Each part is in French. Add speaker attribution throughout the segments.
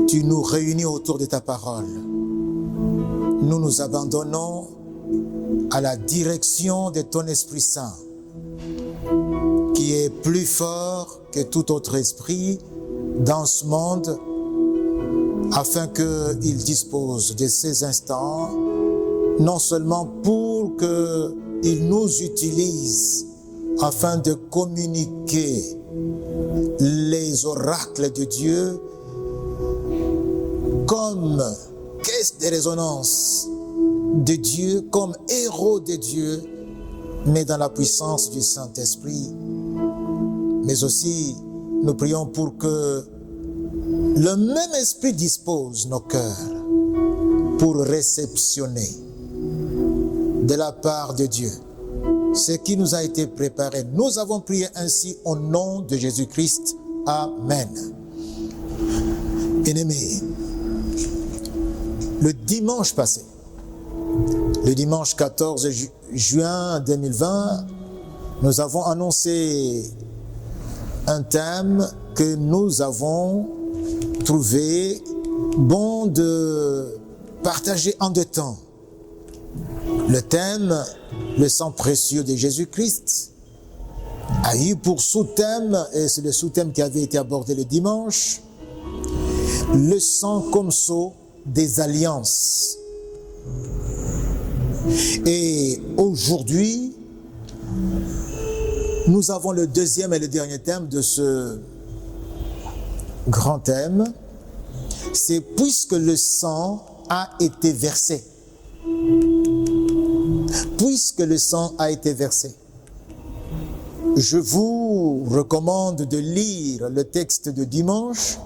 Speaker 1: Tu nous réunis autour de ta parole. Nous nous abandonnons à la direction de ton Esprit Saint, qui est plus fort que tout autre esprit dans ce monde, afin qu'il dispose de ces instants, non seulement pour qu'il nous utilise afin de communiquer les oracles de Dieu comme caisse de résonance de Dieu, comme héros de Dieu, mais dans la puissance du Saint-Esprit. Mais aussi, nous prions pour que le même Esprit dispose nos cœurs pour réceptionner de la part de Dieu ce qui nous a été préparé. Nous avons prié ainsi au nom de Jésus-Christ. Amen. Bien-aimés, le dimanche passé, le dimanche 14 juin 2020, nous avons annoncé un thème que nous avons trouvé bon de partager en deux temps. Le thème, le sang précieux de Jésus-Christ, a eu pour sous-thème, et c'est le sous-thème qui avait été abordé le dimanche, le sang comme sceau des alliances. Et aujourd'hui, nous avons le deuxième et le dernier thème de ce grand thème, c'est puisque le sang a été versé. Puisque le sang a été versé. Je vous recommande de lire le texte de dimanche,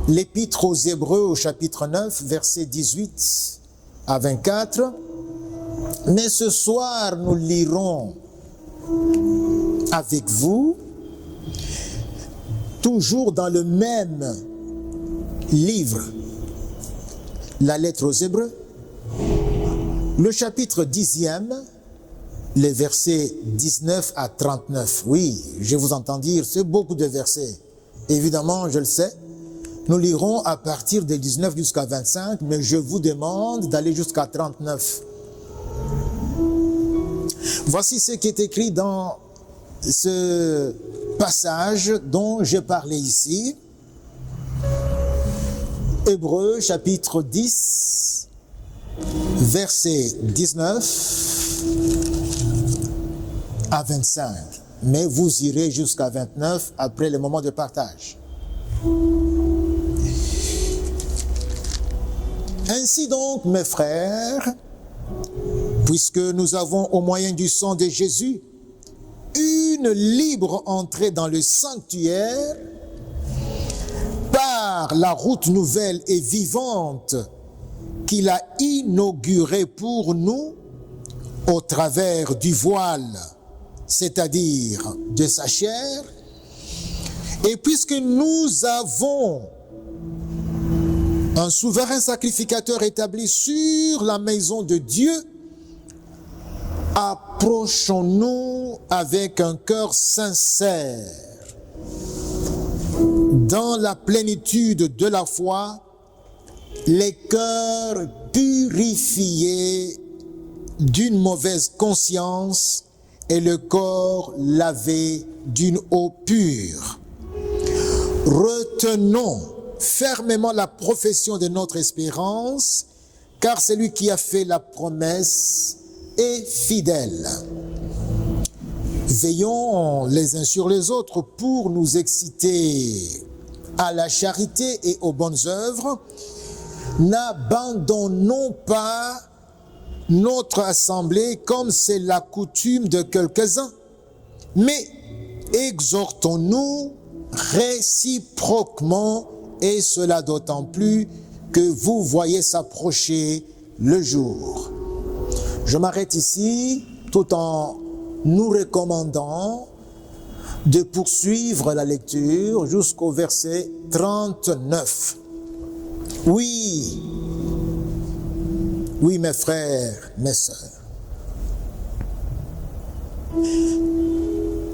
Speaker 1: l'Épître aux Hébreux au chapitre 9, versets 18 à 24. Mais ce soir, nous lirons avec vous, toujours dans le même livre, la lettre aux Hébreux, le chapitre 10e, les versets 19 à 39. Oui, je vous entends dire, c'est beaucoup de versets. Évidemment, je le sais. Nous lirons à partir de 19 jusqu'à 25, mais je vous demande d'aller jusqu'à 39. Voici ce qui est écrit dans ce passage dont je parlais ici. Hébreux, chapitre 10, verset 19 à 25. Mais vous irez jusqu'à 29 après le moment de partage. Ainsi donc, mes frères, puisque nous avons au moyen du sang de Jésus une libre entrée dans le sanctuaire par la route nouvelle et vivante qu'il a inaugurée pour nous au travers du voile, c'est-à-dire de sa chair, et puisque nous avons un souverain sacrificateur établi sur la maison de Dieu, approchons-nous avec un cœur sincère, dans la plénitude de la foi, les cœurs purifiés d'une mauvaise conscience et le corps lavé d'une eau pure. Retenons fermement la profession de notre espérance, car celui qui a fait la promesse est fidèle. Veillons les uns sur les autres pour nous exciter à la charité et aux bonnes œuvres. N'abandonnons pas notre assemblée comme c'est la coutume de quelques-uns, mais exhortons-nous réciproquement, et cela d'autant plus que vous voyez s'approcher le jour. Je m'arrête ici tout en nous recommandant de poursuivre la lecture jusqu'au verset 39. Oui, mes frères, mes sœurs,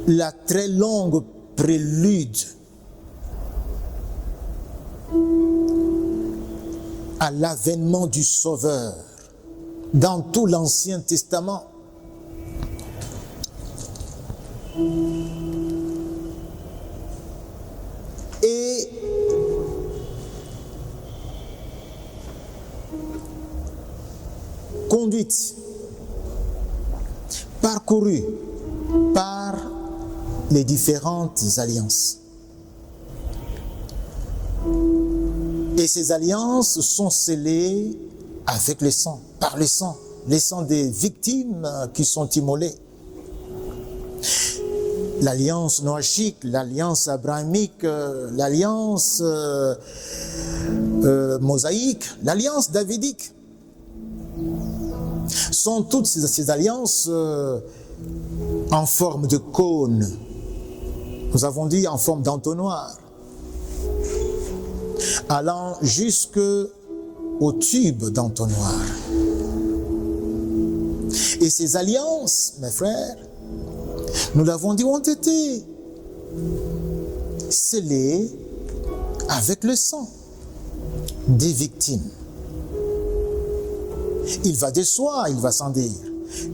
Speaker 1: la très longue prélude à l'avènement du Sauveur dans tout l'Ancien Testament. Et conduite, parcourue par les différentes alliances. Et ces alliances sont scellées avec le sang, par le sang des victimes qui sont immolées. L'alliance noachique, l'alliance abrahamique, l'alliance mosaïque, l'alliance davidique. Sont toutes ces alliances en forme de cône. Nous avons dit en forme d'entonnoir, allant jusqu'au tube d'entonnoir. Et ces alliances, mes frères, nous l'avons dit, ont été scellées avec le sang des victimes. Il va de soi, il va sans dire,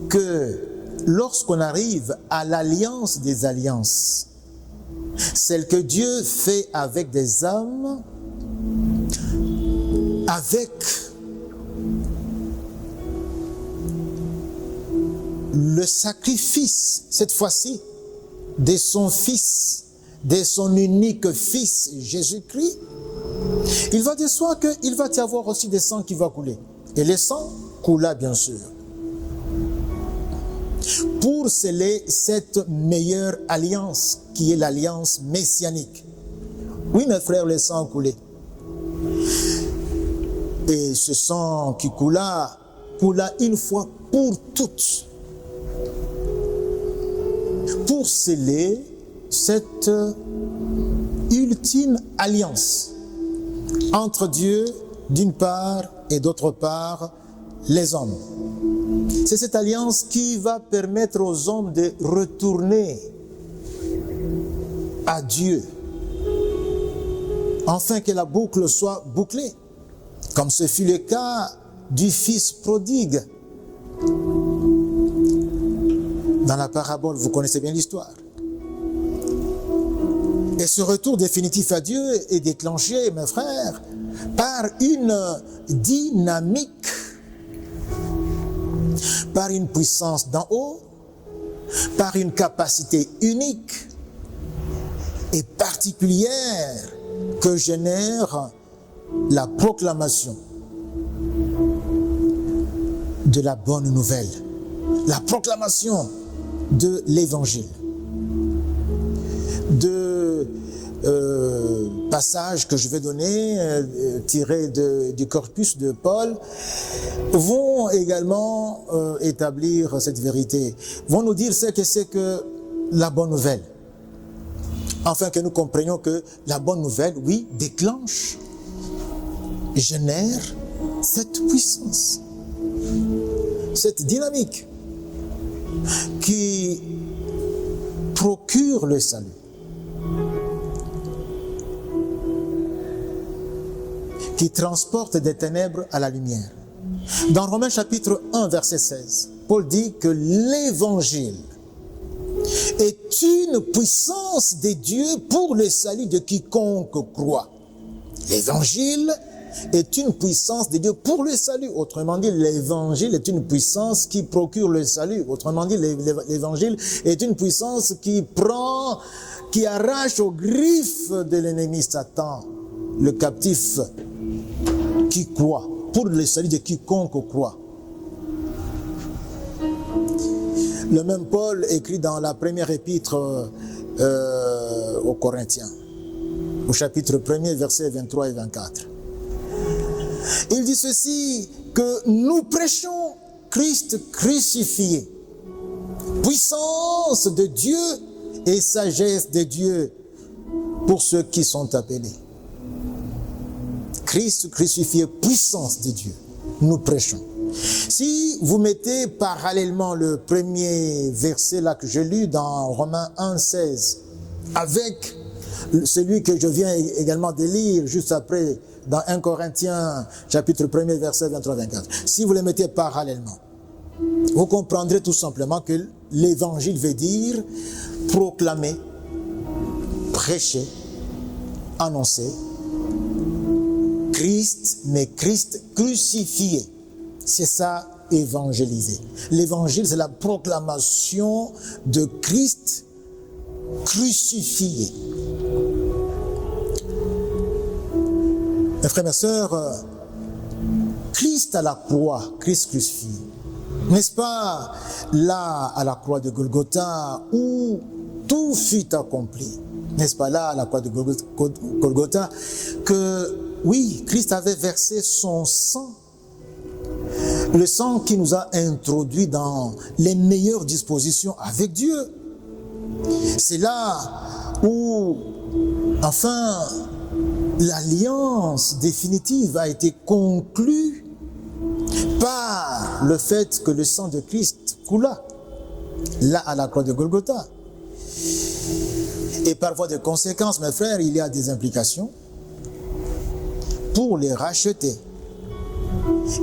Speaker 1: que lorsqu'on arrive à l'alliance des alliances, celle que Dieu fait avec des hommes, avec le sacrifice, cette fois-ci, de son Fils, de son unique Fils, Jésus-Christ, il va de soi qu'il va y avoir aussi des sangs qui vont couler. Et le sang coula, bien sûr, pour sceller cette meilleure alliance, qui est l'alliance messianique. Oui, mes frères, le sang coulait. Et ce sang qui coula une fois pour toutes, pour sceller cette ultime alliance entre Dieu, d'une part, et d'autre part, les hommes. C'est cette alliance qui va permettre aux hommes de retourner à Dieu, afin que la boucle soit bouclée, comme ce fut le cas du fils prodigue. Dans la parabole, vous connaissez bien l'histoire. Et ce retour définitif à Dieu est déclenché, mes frères, par une dynamique, par une puissance d'en haut, par une capacité unique et particulière que génère la proclamation de la bonne nouvelle, la proclamation de l'évangile. Deux passages que je vais donner, tirés du corpus de Paul, vont également établir cette vérité, vont nous dire ce que c'est que la bonne nouvelle. Afin que nous comprenions que la bonne nouvelle, oui, déclenche, génère cette puissance, cette dynamique qui procure le salut. Qui transporte des ténèbres à la lumière. Dans Romains chapitre 1, verset 16, Paul dit que l'évangile est une puissance de Dieu pour le salut de quiconque croit. L'évangile est une puissance de Dieu pour le salut. Autrement dit, l'évangile est une puissance qui procure le salut. Autrement dit, l'évangile est une puissance qui arrache aux griffes de l'ennemi Satan, le captif qui croit, pour le salut de quiconque croit. Le même Paul écrit dans la première épître aux Corinthiens, au chapitre 1er, versets 23 et 24. Il dit ceci, que nous prêchons Christ crucifié, puissance de Dieu et sagesse de Dieu pour ceux qui sont appelés. Christ crucifié, puissance de Dieu, nous prêchons. Si vous mettez parallèlement le premier verset là que j'ai lu dans Romains 1, 16, avec celui que je viens également de lire juste après dans 1 Corinthiens chapitre 1er verset 23-24. Si vous les mettez parallèlement, vous comprendrez tout simplement que l'évangile veut dire proclamer, prêcher, annoncer Christ, mais Christ crucifié. C'est ça, évangéliser. L'évangile, c'est la proclamation de Christ crucifié. Mes frères, mes sœurs, Christ à la croix, Christ crucifié. N'est-ce pas là, à la croix de Golgotha, où tout fut accompli? N'est-ce pas là, à la croix de Golgotha, que, oui, Christ avait versé son sang, le sang qui nous a introduits dans les meilleures dispositions avec Dieu. C'est là où, enfin, l'alliance définitive a été conclue par le fait que le sang de Christ coula, là à la croix de Golgotha. Et par voie de conséquence, mes frères, il y a des implications pour les racheter,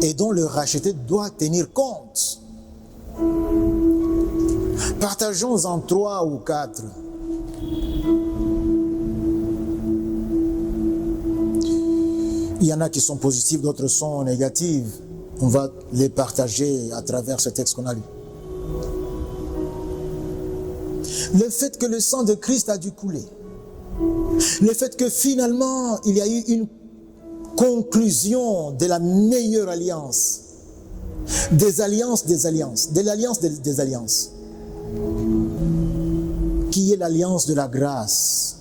Speaker 1: et dont le racheté doit tenir compte. Partageons en 3 ou 4. Il y en a qui sont positifs, d'autres sont négatives. On va les partager à travers ce texte qu'on a lu. Le fait que le sang de Christ a dû couler. Le fait que finalement, il y a eu une conclusion de la meilleure alliance. Des alliances, de l'alliance des alliances. Qui est l'alliance de la grâce.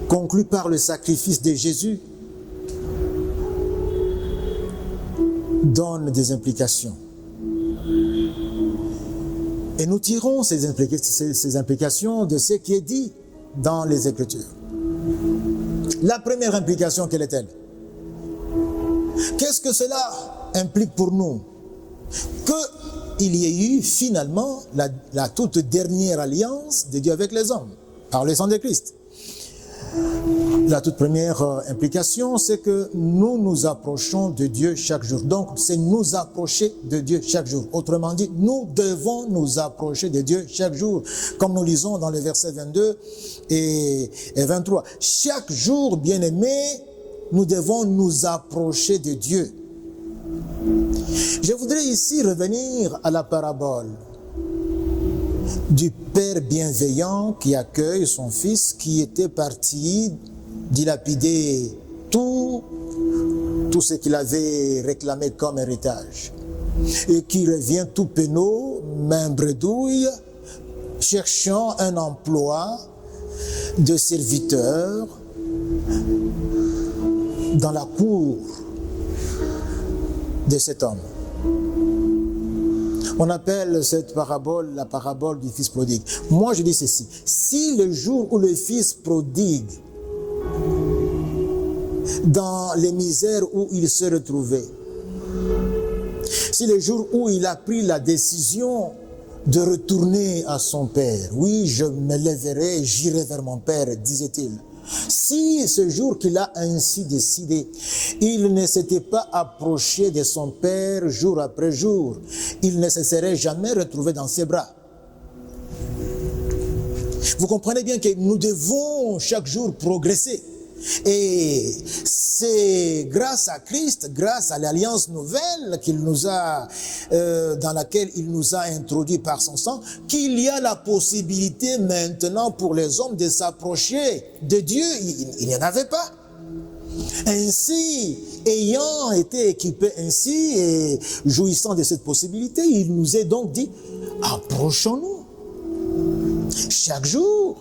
Speaker 1: Conclue par le sacrifice de Jésus. Donne des implications. Et nous tirons ces implications de ce qui est dit dans les Écritures. La première implication, quelle est-elle? Qu'est-ce que cela implique pour nous? Qu'il y ait eu finalement la toute dernière alliance de Dieu avec les hommes, par le sang de Christ. La toute première implication, c'est que nous nous approchons de Dieu chaque jour. Donc, c'est nous approcher de Dieu chaque jour. Autrement dit, nous devons nous approcher de Dieu chaque jour. Comme nous lisons dans les versets 22 et 23. Chaque jour, bien-aimés, nous devons nous approcher de Dieu. Je voudrais ici revenir à la parabole du père bienveillant qui accueille son fils qui était parti dilapider tout ce qu'il avait réclamé comme héritage et qui revient tout penaud, main bredouille, cherchant un emploi de serviteur dans la cour de cet homme. On appelle cette parabole la parabole du fils prodigue. Moi, je dis ceci. Si le jour où le fils prodigue, dans les misères où il se retrouvait, si le jour où il a pris la décision de retourner à son père, oui, je me lèverai, j'irai vers mon père, disait-il. Si ce jour qu'il a ainsi décidé, il ne s'était pas approché de son père jour après jour, il ne se serait jamais retrouvé dans ses bras. Vous comprenez bien que nous devons chaque jour progresser. Et c'est grâce à Christ, grâce à l'alliance nouvelle qu'il nous a, dans laquelle il nous a introduits par son sang, qu'il y a la possibilité maintenant pour les hommes de s'approcher de Dieu. Il n'y en avait pas. Ainsi, ayant été équipés ainsi et jouissant de cette possibilité, il nous est donc dit, approchons-nous chaque jour.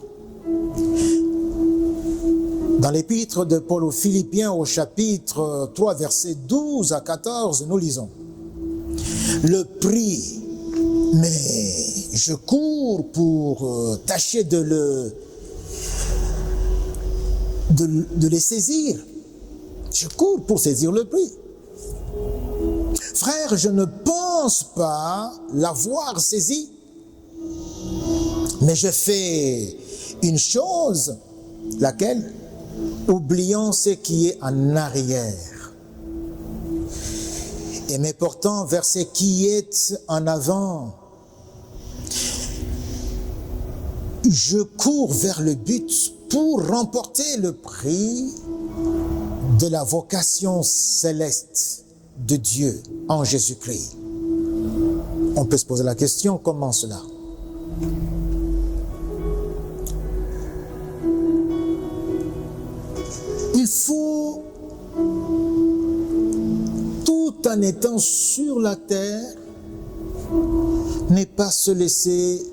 Speaker 1: Dans l'épître de Paul aux Philippiens au chapitre 3, versets 12 à 14, nous lisons « Le prix, mais je cours pour tâcher de les saisir. Je cours pour saisir le prix. Frère, je ne pense pas l'avoir saisi, mais je fais une chose, Laquelle? Oublions ce qui est en arrière et me portant vers ce qui est en avant. Je cours vers le but pour remporter le prix de la vocation céleste de Dieu en Jésus-Christ. On peut se poser la question, comment cela? Il faut, tout en étant sur la terre, ne pas se laisser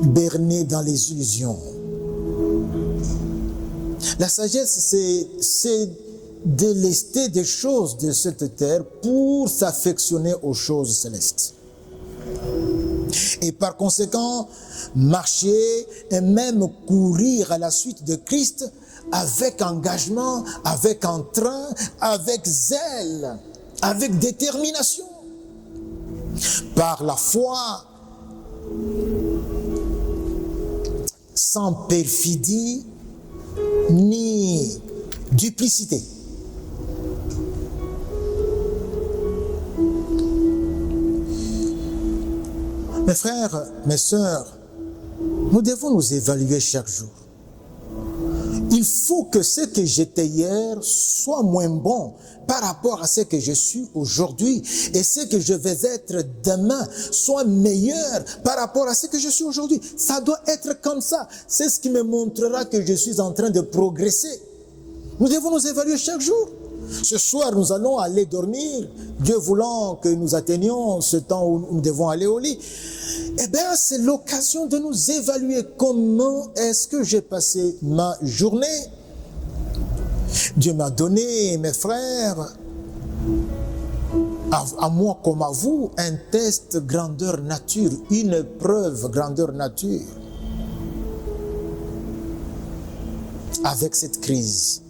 Speaker 1: berner dans les illusions. La sagesse, c'est délester des choses de cette terre pour s'affectionner aux choses célestes. Et par conséquent, marcher et même courir à la suite de Christ avec engagement, avec entrain, avec zèle, avec détermination. Par la foi, sans perfidie ni duplicité. Mes frères, mes sœurs, nous devons nous évaluer chaque jour. Il faut que ce que j'étais hier soit moins bon par rapport à ce que je suis aujourd'hui, et ce que je vais être demain soit meilleur par rapport à ce que je suis aujourd'hui. Ça doit être comme ça. C'est ce qui me montrera que je suis en train de progresser. Nous devons nous évaluer chaque jour. Ce soir, nous allons aller dormir, Dieu voulant que nous atteignions ce temps où nous devons aller au lit. Eh bien, c'est l'occasion de nous évaluer. Comment est-ce que j'ai passé ma journée? Dieu m'a donné, mes frères, à moi comme à vous, un test grandeur nature, une épreuve grandeur nature. Avec cette crise.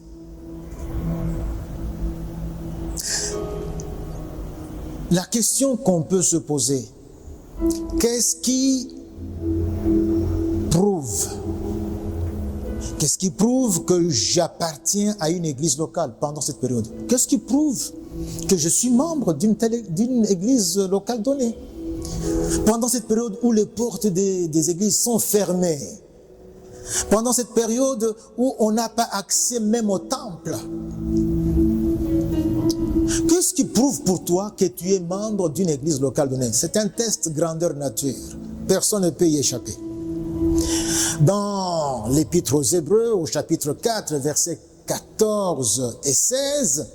Speaker 1: La question qu'on peut se poser, qu'est-ce qui prouve que j'appartiens à une église locale pendant cette période? Qu'est-ce qui prouve que je suis membre d'une église locale donnée? Pendant cette période où les portes des églises sont fermées, pendant cette période où on n'a pas accès même au temple, qu'est-ce qui prouve pour toi que tu es membre d'une église locale donnée? C'est un test grandeur nature. Personne ne peut y échapper. Dans l'Épître aux Hébreux, au chapitre 4, versets 14 et 16,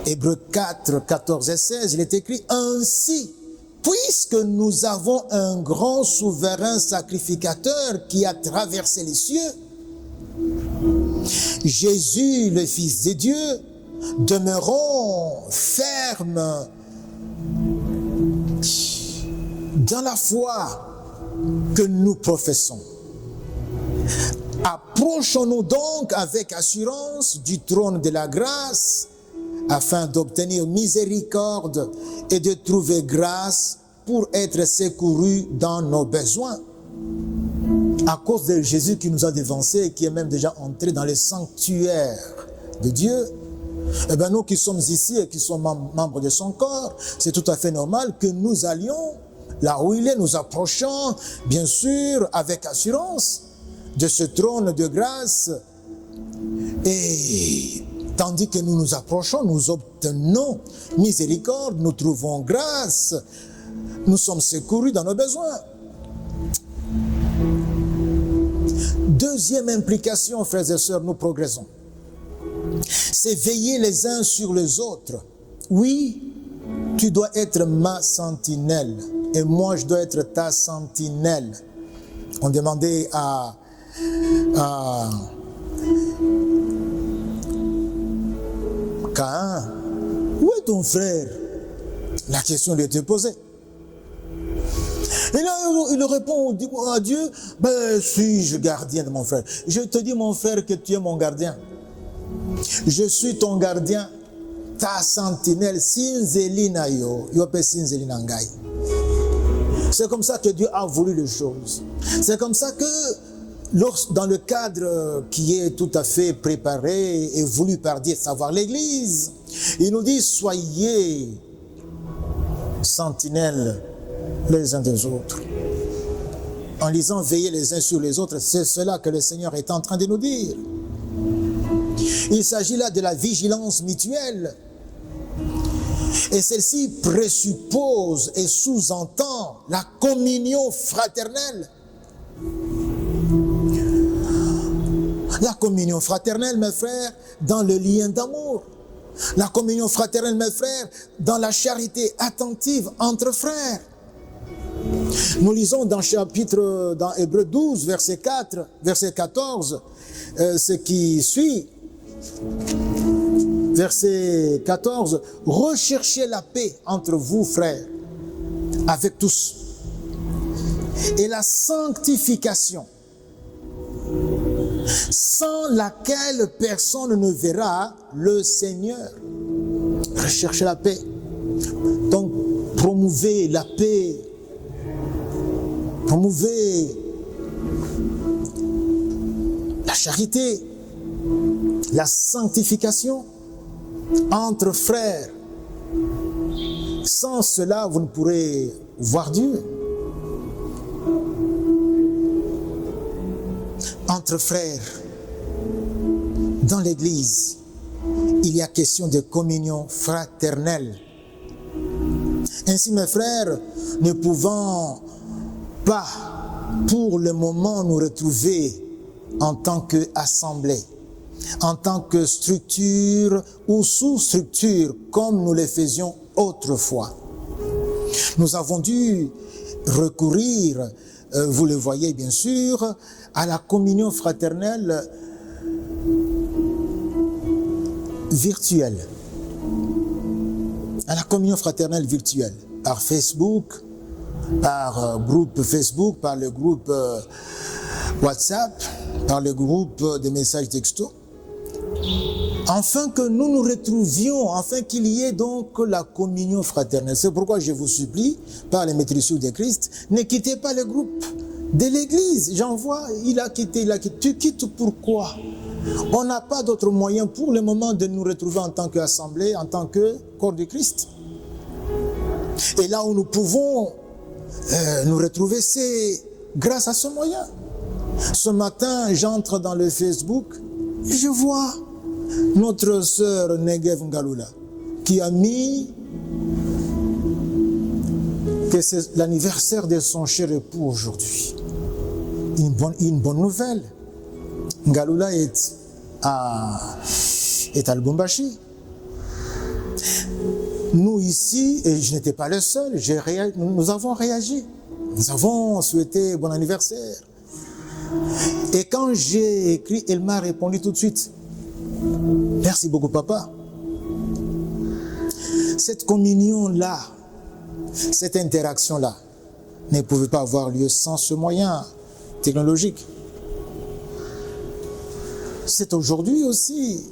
Speaker 1: Hébreux 4, 14 et 16, il est écrit « Ainsi, puisque nous avons un grand souverain sacrificateur qui a traversé les cieux, Jésus, le Fils de Dieu, demeurons fermes dans la foi que nous professons. Approchons-nous donc avec assurance du trône de la grâce afin d'obtenir miséricorde et de trouver grâce pour être secourus dans nos besoins. À cause de Jésus qui nous a dévancés et qui est même déjà entré dans le sanctuaire de Dieu, eh bien, nous qui sommes ici et qui sommes membres de son corps, c'est tout à fait normal que nous allions là où il est, nous approchons, bien sûr, avec assurance de ce trône de grâce. Et tandis que nous nous approchons, nous obtenons miséricorde, nous trouvons grâce, nous sommes secourus dans nos besoins. Deuxième implication, frères et sœurs, nous progressons. C'est veiller les uns sur les autres. Oui, tu dois être ma sentinelle et moi je dois être ta sentinelle. On demandait à Caïn, où est ton frère? La question lui était posée. Et là, il répond à Dieu, ben, suis-je gardien de mon frère? Je te dis, mon frère, que tu es mon gardien. Je suis ton gardien, ta sentinelle. Sinzelina yo, yope sinzelina ngai. C'est comme ça que Dieu a voulu les choses. C'est comme ça que dans le cadre qui est tout à fait préparé et voulu par Dieu, savoir l'Église, il nous dit, soyez sentinelles les uns des autres. En lisant, veillez les uns sur les autres, c'est cela que le Seigneur est en train de nous dire. Il s'agit là de la vigilance mutuelle. Et celle-ci présuppose et sous-entend la communion fraternelle. La communion fraternelle, mes frères, dans le lien d'amour. La communion fraternelle, mes frères, dans la charité attentive entre frères. Nous lisons dans Hébreux 12, verset 14, ce qui suit. Verset 14, recherchez la paix entre vous, frères, avec tous, et la sanctification, sans laquelle personne ne verra le Seigneur. Recherchez la paix. Donc, promouvez la paix. Promouvez la charité, la sanctification entre frères. Sans cela, vous ne pourrez voir Dieu. Entre frères, dans l'Église, il y a question de communion fraternelle. Ainsi, mes frères, ne pouvant pas pour le moment nous retrouver en tant qu'assemblée, en tant que structure ou sous-structure, comme nous le faisions autrefois. Nous avons dû recourir, vous le voyez bien sûr, à la communion fraternelle virtuelle. À la communion fraternelle virtuelle, par Facebook, par groupe Facebook, par le groupe WhatsApp, par le groupe de messages textos, afin que nous nous retrouvions, afin qu'il y ait donc la communion fraternelle. C'est pourquoi je vous supplie, par les maîtrisures de Christ, ne quittez pas le groupe de l'Église. J'en vois, il a quitté. Tu quittes pourquoi? On n'a pas d'autre moyen pour le moment de nous retrouver en tant qu'assemblée, en tant que corps de Christ. Et là où nous pouvons nous retrouver, c'est grâce à ce moyen. Ce matin, j'entre dans le Facebook et je vois notre sœur Negev Ngaloula qui a mis que c'est l'anniversaire de son cher époux aujourd'hui. Une bonne nouvelle. Ngaloula est à Lubumbashi. Nous ici, et je n'étais pas le seul, nous avons réagi. Nous avons souhaité bon anniversaire. Et quand j'ai écrit, elle m'a répondu tout de suite. Merci beaucoup, papa. Cette communion-là, cette interaction-là, ne pouvait pas avoir lieu sans ce moyen technologique. C'est aujourd'hui aussi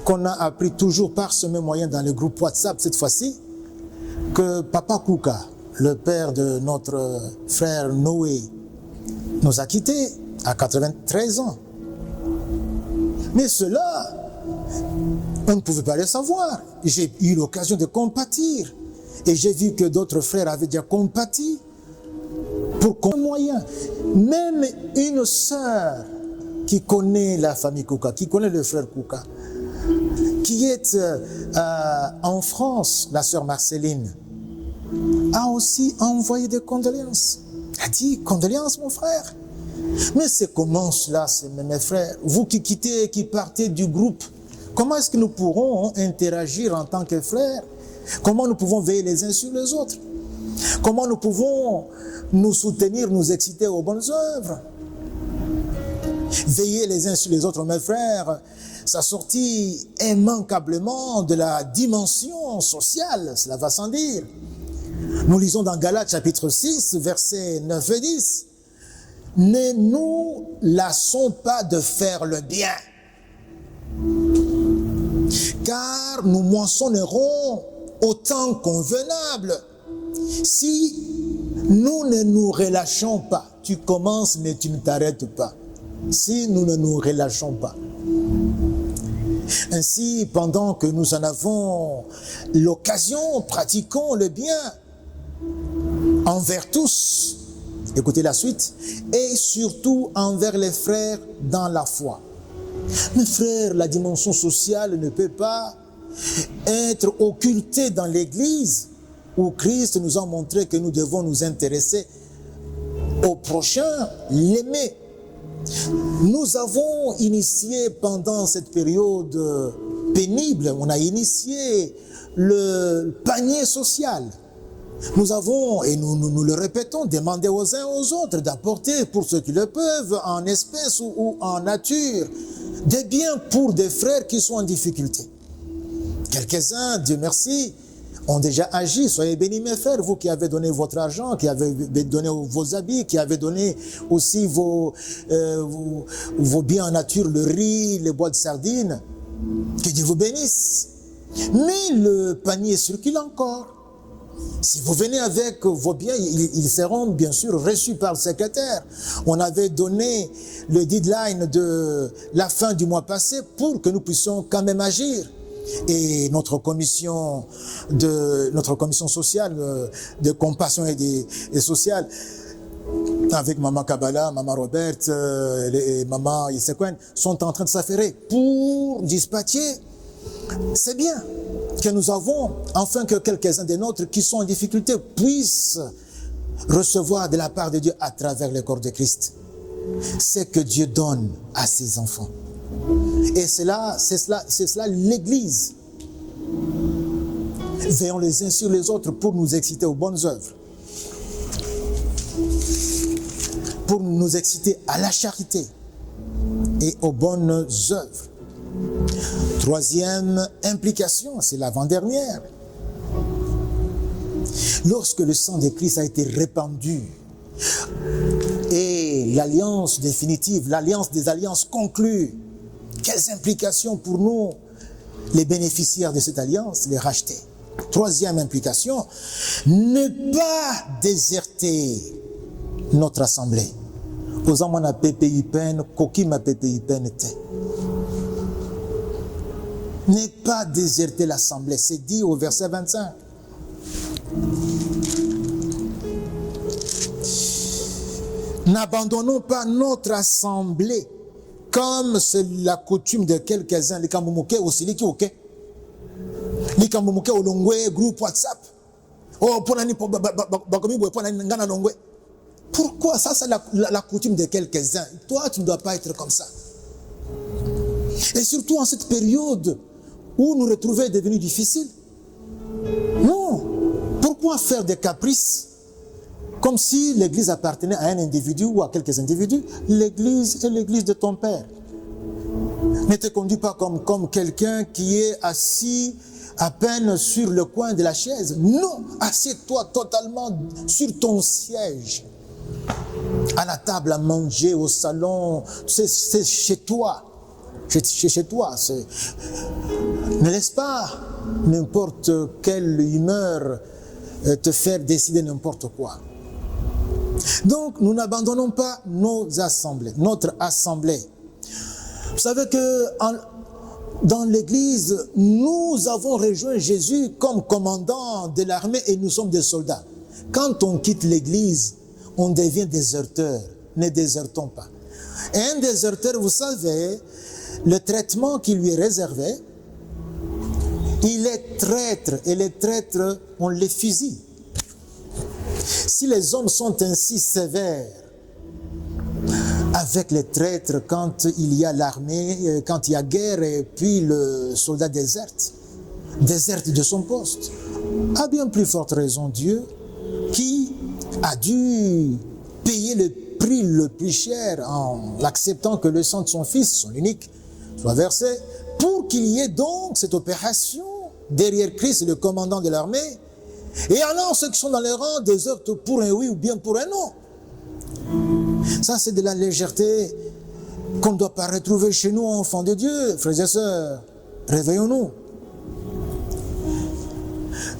Speaker 1: qu'on a appris toujours par ce même moyen dans le groupe WhatsApp, cette fois-ci, que Papa Kouka, le père de notre frère Noé, nous a quittés à 93 ans. Mais cela, on ne pouvait pas le savoir. J'ai eu l'occasion de compatir. Et j'ai vu que d'autres frères avaient déjà compati pour un moyen. Même une sœur qui connaît la famille Kouka, qui connaît le frère Kouka, qui est en France, la sœur Marceline, a aussi envoyé des condoléances. Elle a dit, condoléances mon frère. Mais c'est comment cela, mes frères? Vous qui quittez, qui partez du groupe, comment est-ce que nous pourrons interagir en tant que frères? Comment nous pouvons veiller les uns sur les autres? Comment nous pouvons nous soutenir, nous exciter aux bonnes œuvres? Veiller les uns sur les autres, mes frères, ça sortit immanquablement de la dimension sociale, cela va sans dire. Nous lisons dans Galates chapitre 6, versets 9 et 10. Ne nous lassons pas de faire le bien, car nous moissonnerons au temps convenable. Si nous ne nous relâchons pas, tu commences mais tu ne t'arrêtes pas. si nous ne nous relâchons pas. Ainsi, pendant que nous en avons l'occasion, pratiquons le bien envers tous, écoutez la suite, et surtout envers les frères dans la foi. Mes frères, la dimension sociale ne peut pas être occultée dans l'Église où Christ nous a montré que nous devons nous intéresser au prochain, l'aimer. Nous avons initié pendant cette période pénible, on a initié le panier social. Nous avons, et nous le répétons, demandé aux uns aux autres d'apporter pour ceux qui le peuvent, en espèces ou en nature, des biens pour des frères qui sont en difficulté. Quelques-uns, Dieu merci, ont déjà agi. Soyez bénis mes frères, vous qui avez donné votre argent, qui avez donné vos habits, qui avez donné aussi vos biens en nature, le riz, les boîtes de sardines. Que Dieu vous bénisse. Mais le panier circule encore. Si vous venez avec vos biens, ils seront bien sûr reçus par le secrétaire. On avait donné le deadline de la fin du mois passé pour que nous puissions quand même agir. Et notre commission sociale de compassion et sociale, avec Maman Kabbalah, Maman Robert et Maman Yisekwen, sont en train de s'affairer pour dispatcher. C'est bien que nous avons, enfin que quelques-uns des nôtres qui sont en difficulté puissent recevoir de la part de Dieu à travers le corps de Christ. C'est que Dieu donne à ses enfants. Et c'est cela l'Église. Veillons les uns sur les autres pour nous exciter aux bonnes œuvres. Pour nous exciter à la charité et aux bonnes œuvres. Troisième implication, c'est l'avant-dernière. Lorsque le sang de Christ a été répandu et l'alliance définitive, l'alliance des alliances conclue, quelles implications pour nous, les bénéficiaires de cette alliance, les rachetés. Troisième implication, ne pas déserter notre assemblée. Osons na PPI peine, koki ma PPI peine était. Ne pas déserter l'assemblée, c'est dit au verset 25. N'abandonnons pas notre assemblée comme c'est la coutume de quelques-uns, les Kamboumouké aussi, les Kioké. Les Kamboumouké au Longwe, groupe WhatsApp. Oh, pourquoi ça, c'est la coutume de quelques-uns? Toi, tu ne dois pas être comme ça. Et surtout en cette période où nous retrouver est devenu difficile. Non. Pourquoi faire des caprices comme si l'Église appartenait à un individu ou à quelques individus? L'Église est l'Église de ton Père. Ne te conduis pas comme quelqu'un qui est assis à peine sur le coin de la chaise. Non, assieds-toi totalement sur ton siège. À la table à manger, au salon, c'est chez toi. Chez toi. Ne laisse pas n'importe quelle humeur te faire décider n'importe quoi. Donc, nous n'abandonnons pas nos assemblées, notre assemblée. Vous savez que dans l'Église, nous avons rejoint Jésus comme commandant de l'armée et nous sommes des soldats. Quand on quitte l'Église, on devient déserteur. Ne désertons pas. Et un déserteur, vous savez, le traitement qui lui est réservé, il est traître et les traîtres, on les fusille. Si les hommes sont ainsi sévères avec les traîtres quand il y a l'armée, quand il y a guerre et puis le soldat déserte de son poste, à bien plus forte raison Dieu qui a dû payer le prix le plus cher en acceptant que le sang de son fils, son unique, soit versé pour qu'il y ait donc cette opération derrière Christ, le commandant de l'armée. Et alors, ceux qui sont dans les rangs désertent pour un oui ou bien pour un non. Ça, c'est de la légèreté qu'on ne doit pas retrouver chez nous, enfants de Dieu. Frères et sœurs, réveillons-nous.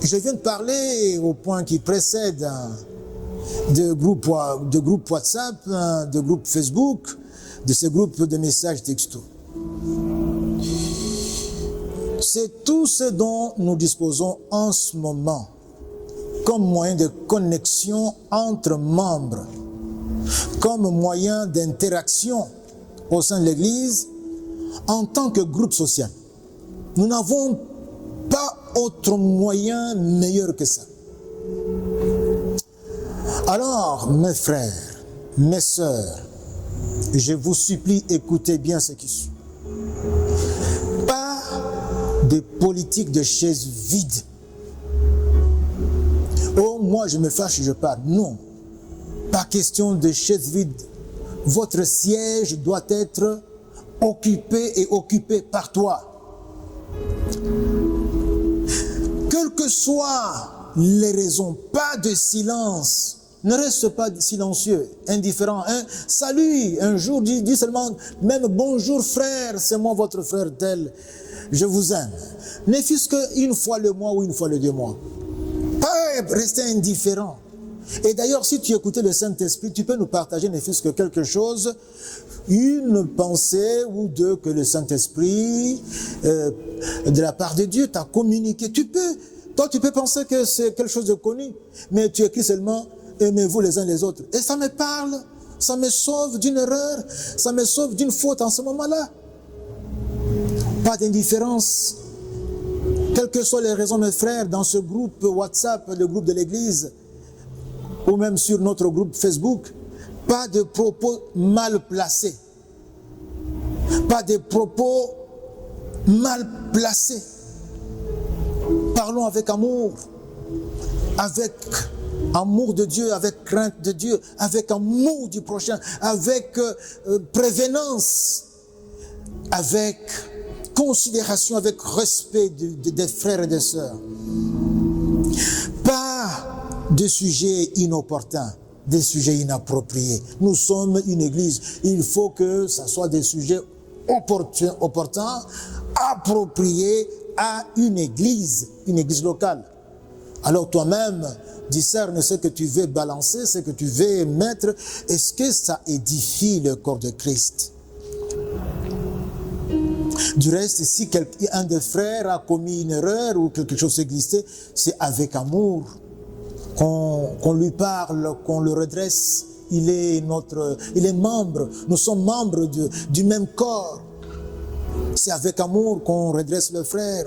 Speaker 1: Je viens de parler au point qui précède de groupe WhatsApp, de groupe Facebook, de ce groupe de messages textos. C'est tout ce dont nous disposons en ce moment comme moyen de connexion entre membres, comme moyen d'interaction au sein de l'Église en tant que groupe social. Nous n'avons pas autre moyen meilleur que ça. Alors, mes frères, mes sœurs, je vous supplie, écoutez bien ce qui suit. Pas de politique de chaises vides. Oh, moi je me fâche, je pars. Non, pas question de chaises vides. Votre siège doit être occupé par toi. Quelles que soient les raisons, pas de silence. Ne reste pas silencieux, indifférent. Salut, un jour, dis seulement, même bonjour frère, c'est moi votre frère tel, je vous aime. Ne fût-ce qu'une fois le mois ou une fois le 2 mois. Pas rester indifférent. Et d'ailleurs, si tu écoutais le Saint-Esprit, tu peux nous partager, ne fût-ce que quelque chose, une pensée ou deux que le Saint-Esprit, de la part de Dieu, t'a communiqué. Toi, tu peux penser que c'est quelque chose de connu, mais tu écris seulement « Aimez-vous les uns les autres ». Et ça me parle, ça me sauve d'une erreur, ça me sauve d'une faute en ce moment-là. Pas d'indifférence. Quelles que soient les raisons, mes frères, dans ce groupe WhatsApp, le groupe de l'Église, ou même sur notre groupe Facebook, pas de propos mal placés. Pas de propos mal placés. Parlons avec amour de Dieu, avec crainte de Dieu, avec amour du prochain, avec prévenance, avec considération, avec respect des frères et des sœurs. Pas de sujets inopportuns, des sujets inappropriés. Nous sommes une église. Il faut que ce soit des sujets opportuns, appropriés à une église locale. Alors toi-même, discerne ce que tu veux balancer, ce que tu veux mettre. Est-ce que ça édifie le corps de Christ? Du reste, si un des frères a commis une erreur ou quelque chose existait, c'est avec amour qu'on lui parle, qu'on le redresse. Il est membre, nous sommes membres du même corps. C'est avec amour qu'on redresse le frère.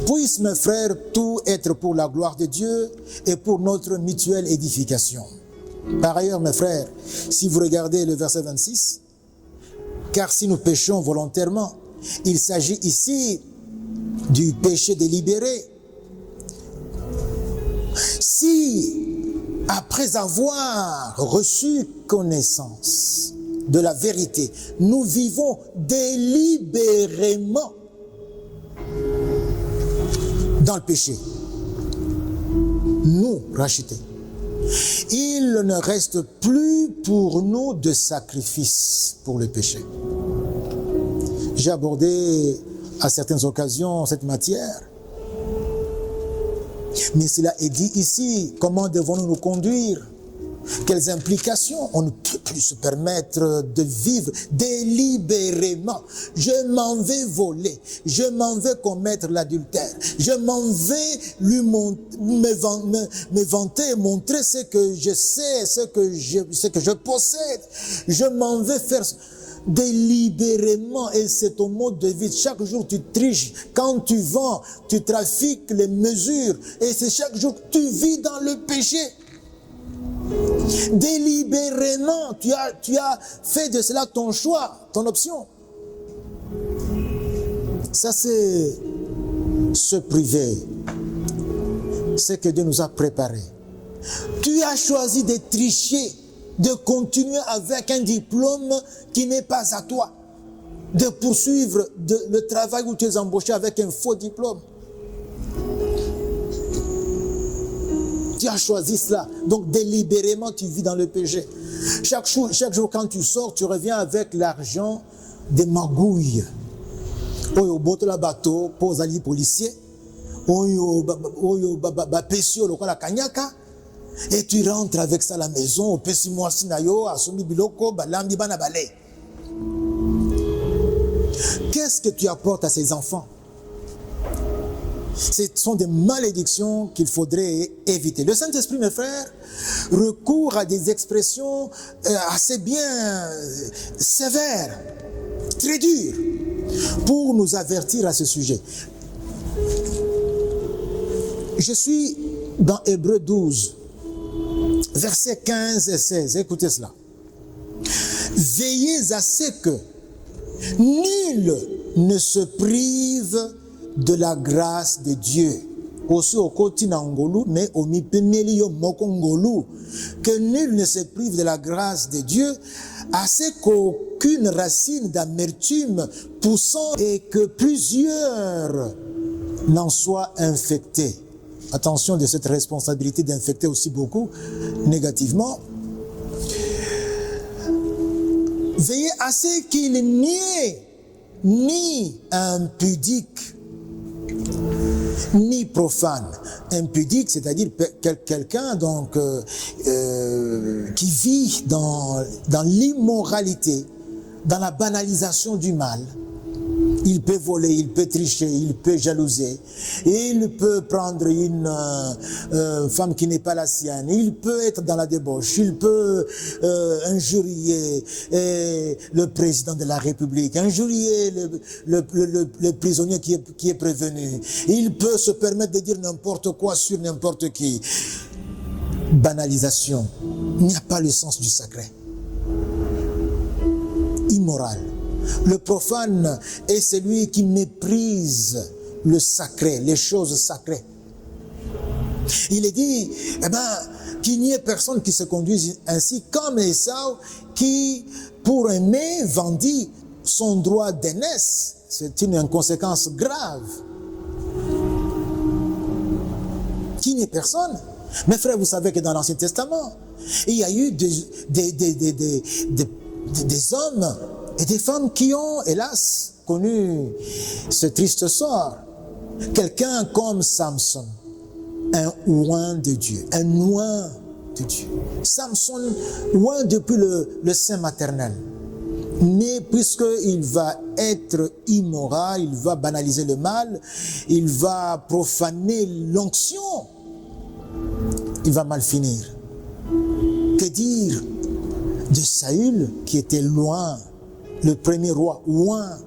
Speaker 1: Puisse, mes frères, tout être pour la gloire de Dieu et pour notre mutuelle édification. Par ailleurs, mes frères, si vous regardez le verset 26, car si nous péchons volontairement, il s'agit ici du péché délibéré. Si, après avoir reçu connaissance de la vérité, nous vivons délibérément dans le péché, nous rachetés, il ne reste plus pour nous de sacrifice pour le péché. J'ai abordé à certaines occasions cette matière, mais cela est dit ici. Comment devons-nous nous conduire? Quelles implications? On ne peut plus se permettre de vivre délibérément. Je m'en vais voler, je m'en vais commettre l'adultère, je m'en vais me vanter et montrer ce que je sais, ce que je possède. Je m'en vais faire délibérément, et c'est ton mode de vie. Chaque jour tu triches, quand tu vends, tu trafiques les mesures, et c'est chaque jour que tu vis dans le péché. Délibérément, tu as fait de cela ton choix, ton option. Ça, c'est se priver, ce que Dieu nous a préparé. Tu as choisi de tricher, de continuer avec un diplôme qui n'est pas à toi, de poursuivre le travail où tu es embauché avec un faux diplôme. Tu as choisi cela. Donc délibérément, tu vis dans le péché. Chaque jour quand tu sors, tu reviens avec l'argent des magouilles. Oyo boto la bateau, pose ali policier. Oyo pesio lokola kanyaka. Et tu rentres avec ça à la maison, au Pessimouassinayo, à Somi Biloko, Balambi Banabale. Qu'est-ce que tu apportes à ces enfants? Ce sont des malédictions qu'il faudrait éviter. Le Saint-Esprit, mes frères, recourt à des expressions assez bien sévères, très dures, pour nous avertir à ce sujet. Je suis dans Hébreux 12, versets 15 et 16. Écoutez cela. Veillez à ce que nul ne se prive de la grâce de Dieu. Aussi au côté n'angolu, mais au mipemelio mokongolu, que nul ne se prive de la grâce de Dieu, à ce qu'aucune racine d'amertume poussant et que plusieurs n'en soient infectés. Attention de cette responsabilité d'infecter aussi beaucoup négativement. Veillez à ce qu'il n'y ait ni impudique, ni profane. Impudique, c'est-à-dire quelqu'un donc qui vit dans l'immoralité, dans la banalisation du mal. Il peut voler, il peut tricher, il peut jalouser, il peut prendre une femme qui n'est pas la sienne, il peut être dans la débauche, il peut injurier le président de la République, injurier le prisonnier qui est prévenu, il peut se permettre de dire n'importe quoi sur n'importe qui. Banalisation, il n'y a pas le sens du sacré. Immoral. Le profane est celui qui méprise le sacré, les choses sacrées. Il est dit qu'il n'y ait personne qui se conduise ainsi comme Esau qui, pour aimer, vendit son droit d'aînesse. C'est une inconséquence grave. Qu'il n'y ait personne. Mes frères, vous savez que dans l'Ancien Testament, il y a eu des hommes et des femmes qui ont, hélas, connu ce triste sort. Quelqu'un comme Samson, un oint de Dieu, un oint de Dieu. Samson, oint depuis le sein maternel. Mais puisqu'il va être immoral, il va banaliser le mal, il va profaner l'onction, il va mal finir. Que dire de Saül qui était loin, le premier roi, loin,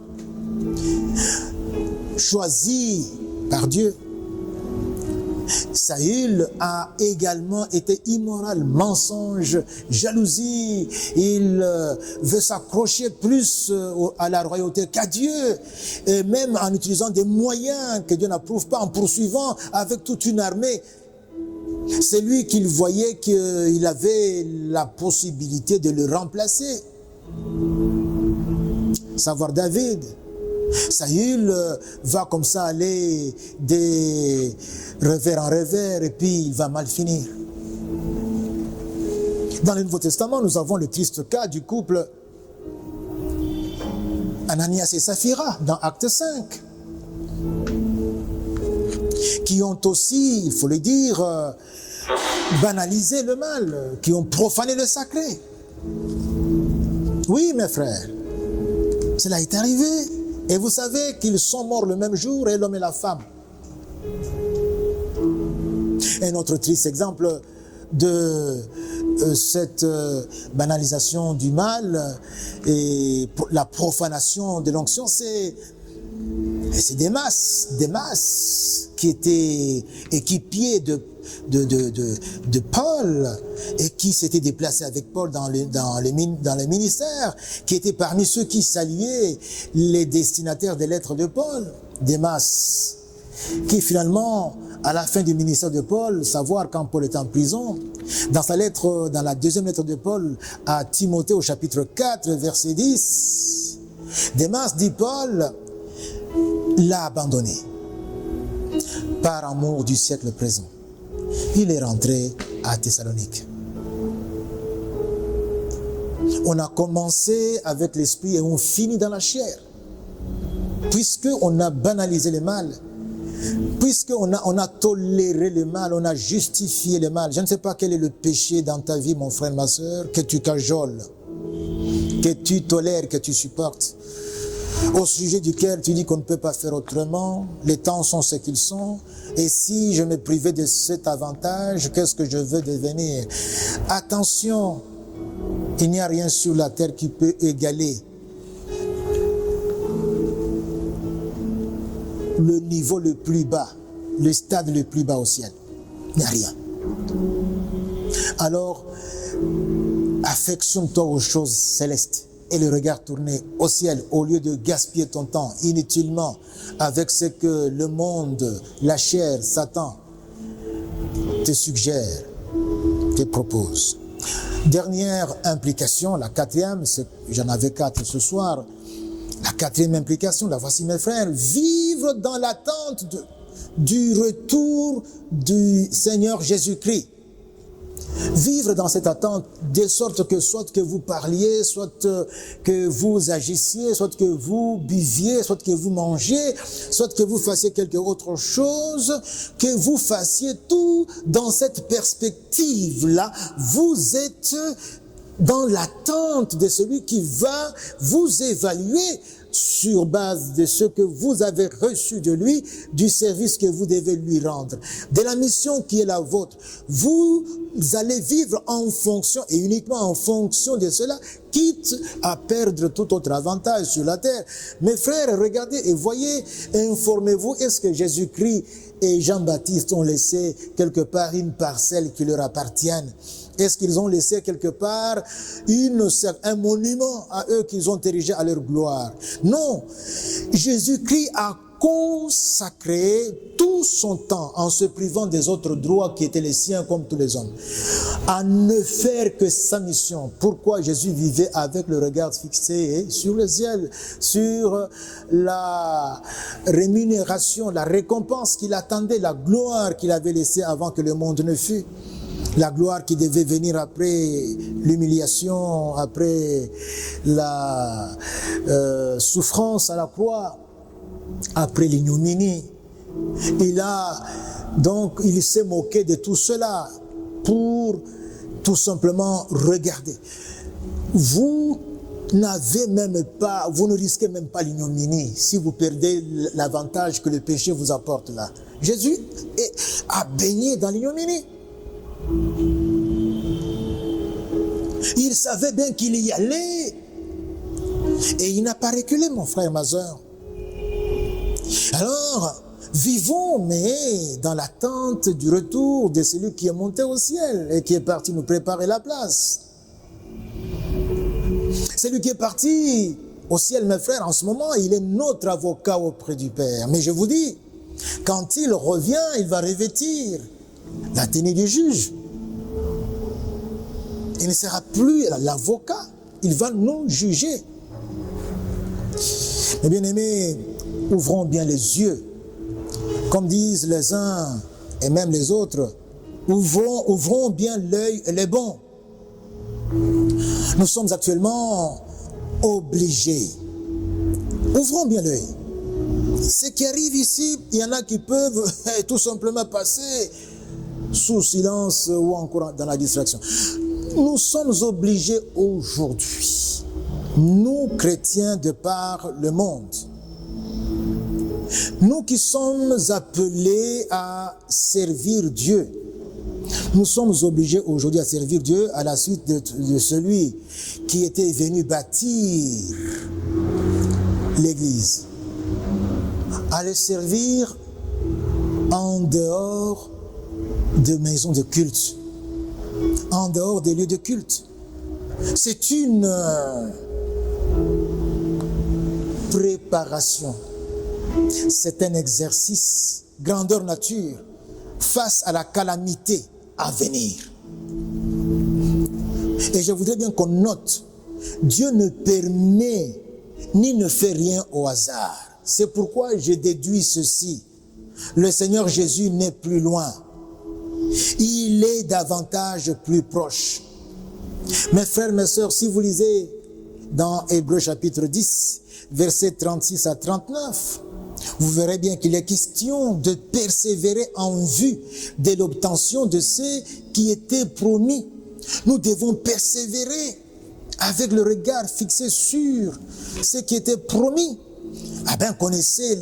Speaker 1: choisi par Dieu. Saül a également été immoral, mensonge, jalousie. Il veut s'accrocher plus à la royauté qu'à Dieu, et même en utilisant des moyens que Dieu n'approuve pas, en poursuivant avec toute une armée. C'est lui qu'il voyait qu'il avait la possibilité de le remplacer. Savoir David. Saül va comme ça aller de revers en revers et puis il va mal finir. Dans le Nouveau Testament, nous avons le triste cas du couple Ananias et Saphira dans Acte 5, qui ont aussi, il faut le dire, banalisé le mal, qui ont profané le sacré. Oui, mes frères, cela est arrivé. Et vous savez qu'ils sont morts le même jour, et l'homme et la femme. Un autre triste exemple de cette banalisation du mal et la profanation de l'onction, c'est Démas qui était équipier de Paul et qui s'était déplacé avec Paul dans le ministère, qui était parmi ceux qui saluaient les destinataires des lettres de Paul. Démas, qui finalement, à la fin du ministère de Paul, savoir quand Paul est en prison, dans la deuxième lettre de Paul à Timothée au chapitre 4, verset 10, Démas, dit Paul, l'a abandonné par amour du siècle présent. Il est rentré à Thessalonique. On a commencé avec l'esprit et on finit dans la chair. Puisqu'on a banalisé le mal, Puisqu'on a toléré le mal, on a justifié le mal. Je ne sais pas quel est le péché dans ta vie, mon frère, ma soeur, que tu cajoles, que tu tolères, que tu supportes, au sujet duquel tu dis qu'on ne peut pas faire autrement, les temps sont ce qu'ils sont, et si je me privais de cet avantage, qu'est-ce que je veux devenir? Attention, il n'y a rien sur la terre qui peut égaler le niveau le plus bas, le stade le plus bas au ciel. Il n'y a rien. Alors, affectionne-toi aux choses célestes et le regard tourné au ciel au lieu de gaspiller ton temps inutilement avec ce que le monde, la chair, Satan te suggère, te propose. Dernière implication, la quatrième, j'en avais 4 ce soir, la quatrième implication, la voici mes frères, vivre dans l'attente du retour du Seigneur Jésus-Christ. Vivre dans cette attente, de sorte que soit que vous parliez, soit que vous agissiez, soit que vous buviez, soit que vous mangiez, soit que vous fassiez quelque autre chose, que vous fassiez tout dans cette perspective-là. Vous êtes dans l'attente de celui qui va vous évaluer sur base de ce que vous avez reçu de lui, du service que vous devez lui rendre, de la mission qui est la vôtre. Vous allez vivre en fonction et uniquement en fonction de cela, quitte à perdre tout autre avantage sur la terre. Mes frères, regardez et voyez, informez-vous, est-ce que Jésus-Christ et Jean-Baptiste ont laissé quelque part une parcelle qui leur appartienne? Est-ce qu'ils ont laissé quelque part un monument à eux qu'ils ont érigé à leur gloire? Non, Jésus-Christ a consacré tout son temps en se privant des autres droits qui étaient les siens comme tous les hommes, à ne faire que sa mission. Pourquoi Jésus vivait avec le regard fixé sur le ciel, sur la rémunération, la récompense qu'il attendait, la gloire qu'il avait laissée avant que le monde ne fût. La gloire qui devait venir après l'humiliation, après la souffrance à la croix, après l'ignominie. Il s'est moqué de tout cela pour tout simplement regarder. Vous ne risquez même pas l'ignominie si vous perdez l'avantage que le péché vous apporte là. Jésus a baigné dans l'ignominie. Il savait bien qu'il y allait et il n'a pas reculé, mon frère, ma soeur. Alors, vivons, mais dans l'attente du retour de celui qui est monté au ciel et qui est parti nous préparer la place. Celui qui est parti au ciel, mes frères, en ce moment, il est notre avocat auprès du Père. Mais je vous dis, quand il revient, il va revêtir la tenue du juge. Il ne sera plus l'avocat, il va nous juger. Mes bien-aimés, ouvrons bien les yeux. Comme disent les uns et même les autres, ouvrons bien l'œil et les bons. Nous sommes actuellement obligés. Ouvrons bien l'œil. Ce qui arrive ici, il y en a qui peuvent tout simplement passer sous silence ou encore dans la distraction. Nous sommes obligés aujourd'hui, nous chrétiens de par le monde, nous qui sommes appelés à servir Dieu, nous sommes obligés aujourd'hui à servir Dieu à la suite de celui qui était venu bâtir l'Église, à le servir en dehors de maisons de culte, en dehors des lieux de culte. C'est une préparation, c'est un exercice grandeur nature face à la calamité à venir. Et je voudrais bien qu'on note, Dieu ne permet ni ne fait rien au hasard. C'est pourquoi je déduis ceci. Le Seigneur Jésus n'est plus loin. Il est davantage plus proche. Mes frères, mes sœurs, si vous lisez dans Hébreux chapitre 10, versets 36 à 39, vous verrez bien qu'il est question de persévérer en vue de l'obtention de ce qui était promis. Nous devons persévérer avec le regard fixé sur ce qui était promis. Ah ben, connaissez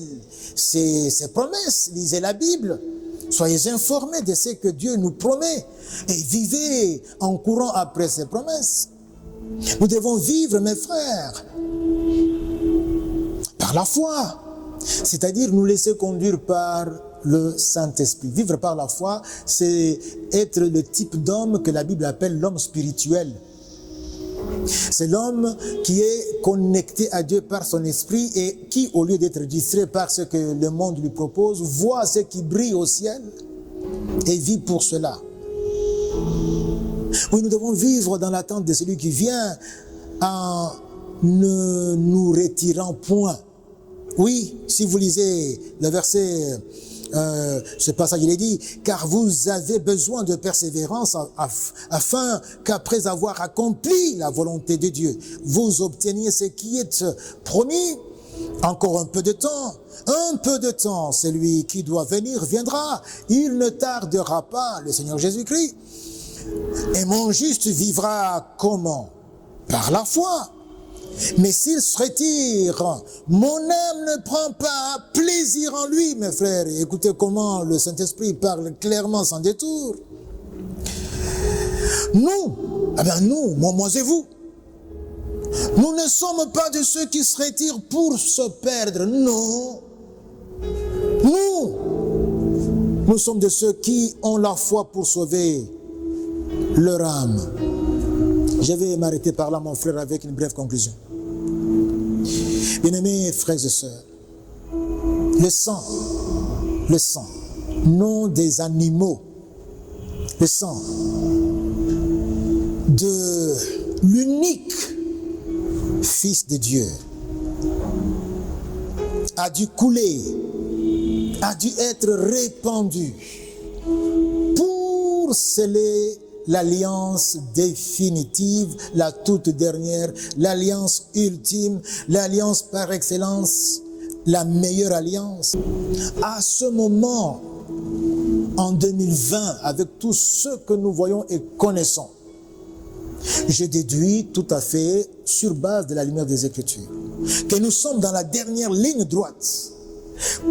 Speaker 1: ces promesses, lisez la Bible, soyez informés de ce que Dieu nous promet et vivez en courant après ces promesses. Nous devons vivre, mes frères, par la foi, c'est-à-dire nous laisser conduire par le Saint-Esprit. Vivre par la foi, c'est être le type d'homme que la Bible appelle l'homme spirituel. C'est l'homme qui est connecté à Dieu par son esprit et qui, au lieu d'être distrait par ce que le monde lui propose, voit ce qui brille au ciel et vit pour cela. Oui, nous devons vivre dans l'attente de celui qui vient en ne nous retirant point. Oui, si vous lisez le verset, ce passage, il est dit, car vous avez besoin de persévérance afin qu'après avoir accompli la volonté de Dieu, vous obteniez ce qui est promis. Encore un peu de temps, celui qui doit venir viendra. Il ne tardera pas, le Seigneur Jésus-Christ. Et mon juste vivra comment? Par la foi. Mais s'il se retire, mon âme ne prend pas plaisir en lui, mes frères. Et écoutez comment le Saint-Esprit parle clairement sans détour. Nous, moi et vous, nous ne sommes pas de ceux qui se retirent pour se perdre, non. Nous sommes de ceux qui ont la foi pour sauver leur âme. Je vais m'arrêter par là, mon frère, avec une brève conclusion. Bien-aimés frères et sœurs, le sang, non des animaux, le sang de l'unique Fils de Dieu a dû couler, a dû être répandu pour sceller l'alliance définitive, la toute dernière, l'alliance ultime, l'alliance par excellence, la meilleure alliance. À ce moment, en 2020, avec tout ce que nous voyons et connaissons, je déduis tout à fait, sur base de la lumière des Écritures, que nous sommes dans la dernière ligne droite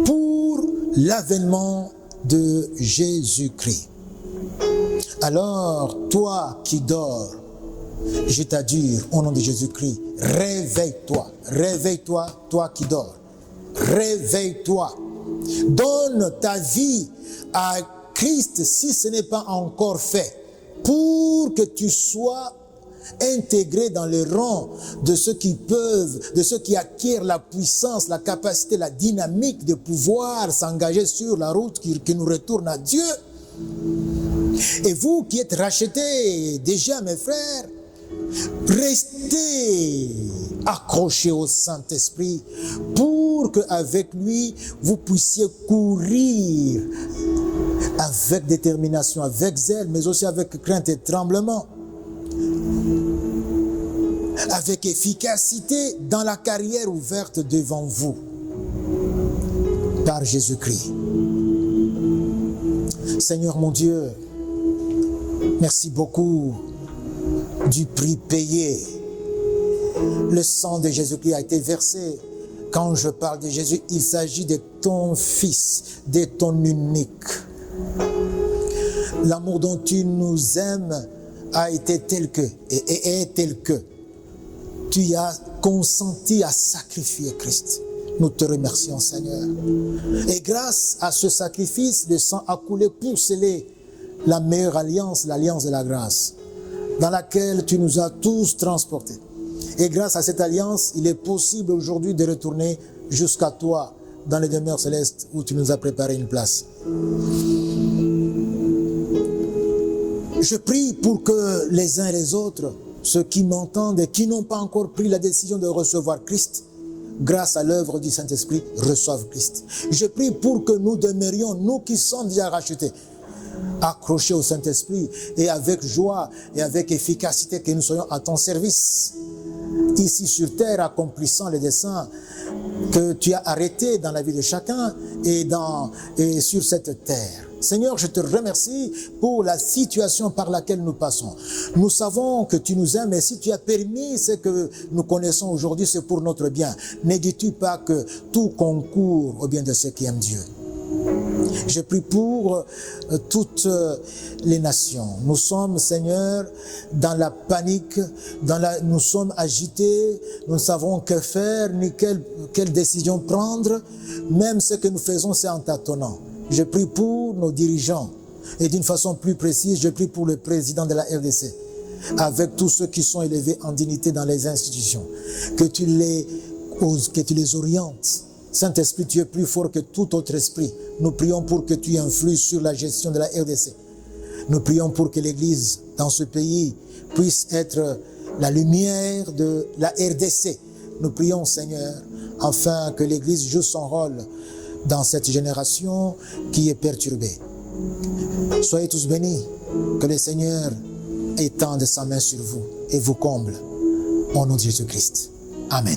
Speaker 1: pour l'avènement de Jésus-Christ. Alors, toi qui dors, je t'adjure, au nom de Jésus-Christ, réveille-toi, toi qui dors, réveille-toi, donne ta vie à Christ si ce n'est pas encore fait, pour que tu sois intégré dans les rangs de ceux qui peuvent, de ceux qui acquièrent la puissance, la capacité, la dynamique de pouvoir s'engager sur la route qui nous retourne à Dieu. Et vous qui êtes rachetés déjà, mes frères, restez accrochés au Saint-Esprit pour qu'avec lui, vous puissiez courir avec détermination, avec zèle, mais aussi avec crainte et tremblement, avec efficacité dans la carrière ouverte devant vous par Jésus-Christ. Seigneur mon Dieu, merci beaucoup du prix payé. Le sang de Jésus-Christ a été versé. Quand je parle de Jésus, il s'agit de ton Fils, de ton unique. L'amour dont tu nous aimes a été tel que, et est tel que tu as consenti à sacrifier Christ. Nous te remercions, Seigneur. Et grâce à ce sacrifice, le sang a coulé pour sceller la meilleure alliance, l'alliance de la grâce, dans laquelle tu nous as tous transportés. Et grâce à cette alliance, il est possible aujourd'hui de retourner jusqu'à toi, dans les demeures célestes où tu nous as préparé une place. Je prie pour que les uns et les autres, ceux qui m'entendent et qui n'ont pas encore pris la décision de recevoir Christ, grâce à l'œuvre du Saint-Esprit, reçoivent Christ. Je prie pour que nous demeurions, nous qui sommes déjà rachetés, accrochés au Saint-Esprit et avec joie et avec efficacité, que nous soyons à ton service, ici sur terre, accomplissant les desseins que tu as arrêté dans la vie de chacun et sur cette terre. Seigneur, je te remercie pour la situation par laquelle nous passons. Nous savons que tu nous aimes et si tu as permis ce que nous connaissons aujourd'hui, c'est pour notre bien. Ne dis-tu pas que tout concourt au bien de ceux qui aiment Dieu? Je prie pour toutes les nations. Nous sommes, Seigneur, dans la panique, nous sommes agités, nous ne savons que faire, ni quelle décision prendre. Même ce que nous faisons, c'est en tâtonnant. Je prie pour nos dirigeants et d'une façon plus précise, je prie pour le président de la RDC, avec tous ceux qui sont élevés en dignité dans les institutions, que tu les orientes. Saint-Esprit, tu es plus fort que tout autre esprit. Nous prions pour que tu influes sur la gestion de la RDC. Nous prions pour que l'Église dans ce pays puisse être la lumière de la RDC. Nous prions, Seigneur, afin que l'Église joue son rôle dans cette génération qui est perturbée. Soyez tous bénis, que le Seigneur étende sa main sur vous et vous comble. Au nom de Jésus-Christ. Amen.